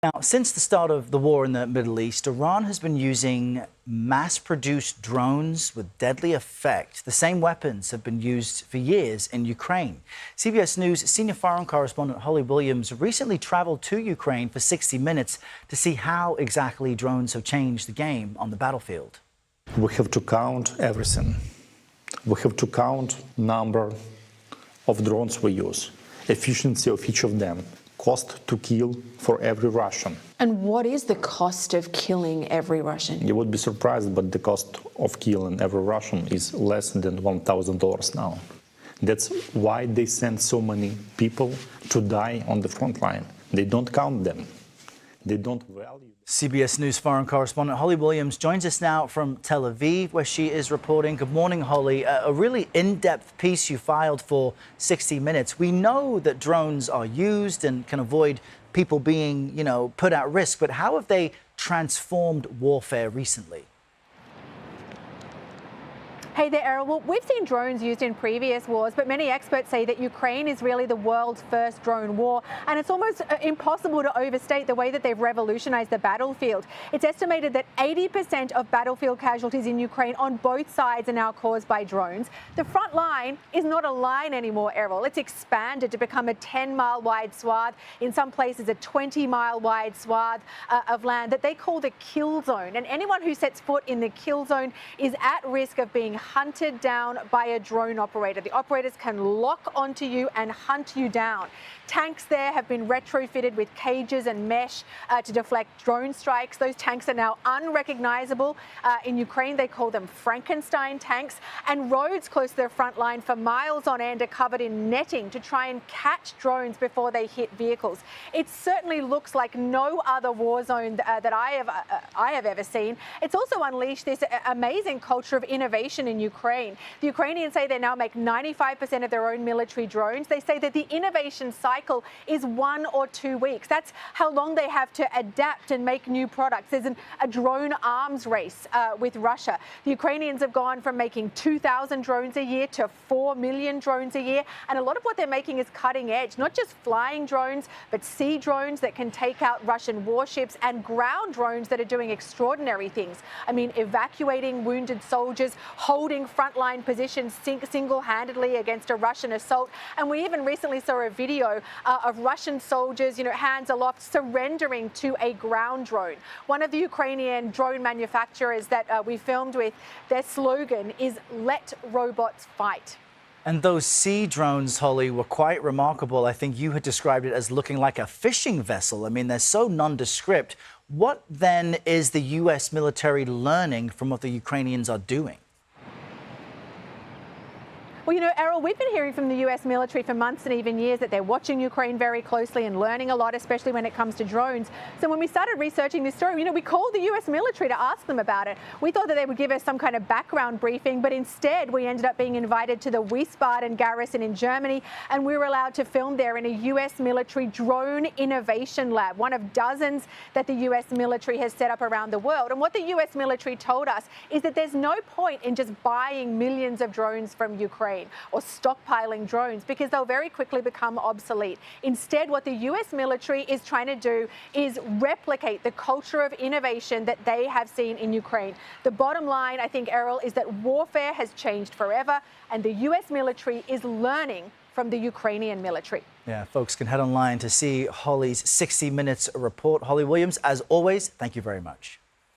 Now, since the start of the war in the Middle East, Iran has been using mass-produced drones with deadly effect. The same weapons have been used for years in Ukraine. CBS News senior foreign correspondent Holly Williams recently traveled to Ukraine for 60 minutes to see how exactly drones have changed the game on the battlefield. We have to count everything. We have to count number of drones we use, efficiency of each of them, cost to kill for every Russian. And what is the cost of killing every Russian? You would be surprised, but the cost of killing every Russian is less than $1,000 now. That's why they send so many people to die on the front line. They don't count them. They don't value. CBS News foreign correspondent Holly Williams joins us now from Tel Aviv, where she is reporting. Good morning, Holly. A really in-depth piece you filed for 60 Minutes. We know that drones are used and can avoid people being, put at risk, but how have they transformed warfare recently? Hey there, Errol. Well, we've seen drones used in previous wars, but many experts say that Ukraine is really the world's first drone war, and it's almost impossible to overstate the way that they've revolutionized the battlefield. It's estimated that 80% of battlefield casualties in Ukraine on both sides are now caused by drones. The front line is not a line anymore, Errol. It's expanded to become a 10-mile wide swath, in some places a 20-mile wide swath of land that they call the kill zone. And anyone who sets foot in the kill zone is at risk of being hunted down by a drone operator. The operators can lock onto you and hunt you down. Tanks there have been retrofitted with cages and mesh to deflect drone strikes. Those tanks are now unrecognizable. In Ukraine, they call them Frankenstein tanks. And roads close to their front line for miles on end are covered in netting to try and catch drones before they hit vehicles. It certainly looks like no other war zone that I have ever seen. It's also unleashed this amazing culture of innovation in Ukraine. The Ukrainians say they now make 95% of their own military drones. They say that the innovation cycle is 1 or 2 weeks. That's how long they have to adapt and make new products. There's a drone arms race with Russia. The Ukrainians have gone from making 2,000 drones a year to 4 million drones a year. And a lot of what they're making is cutting edge, not just flying drones, but sea drones that can take out Russian warships and ground drones that are doing extraordinary things. I mean, evacuating wounded soldiers, holding frontline positions single-handedly against a Russian assault. And we even recently saw a video of Russian soldiers, hands aloft, surrendering to a ground drone. One of the Ukrainian drone manufacturers that we filmed with, their slogan is "Let robots fight." And those sea drones, Holly, were quite remarkable. I think you had described it as looking like a fishing vessel. I mean, they're so nondescript. What then is the U.S. military learning from what the Ukrainians are doing? Well, Errol, we've been hearing from the U.S. military for months and even years that they're watching Ukraine very closely and learning a lot, especially when it comes to drones. So when we started researching this story, we called the U.S. military to ask them about it. We thought that they would give us some kind of background briefing, but instead we ended up being invited to the Wiesbaden garrison in Germany, and we were allowed to film there in a U.S. military drone innovation lab, one of dozens that the U.S. military has set up around the world. And what the U.S. military told us is that there's no point in just buying millions of drones from Ukraine or stockpiling drones, because they'll very quickly become obsolete. Instead, what the U.S. military is trying to do is replicate the culture of innovation that they have seen in Ukraine. The bottom line, I think, Errol, is that warfare has changed forever, and the U.S. military is learning from the Ukrainian military. Yeah, folks can head online to see Holly's 60 Minutes report. Holly Williams, as always, thank you very much.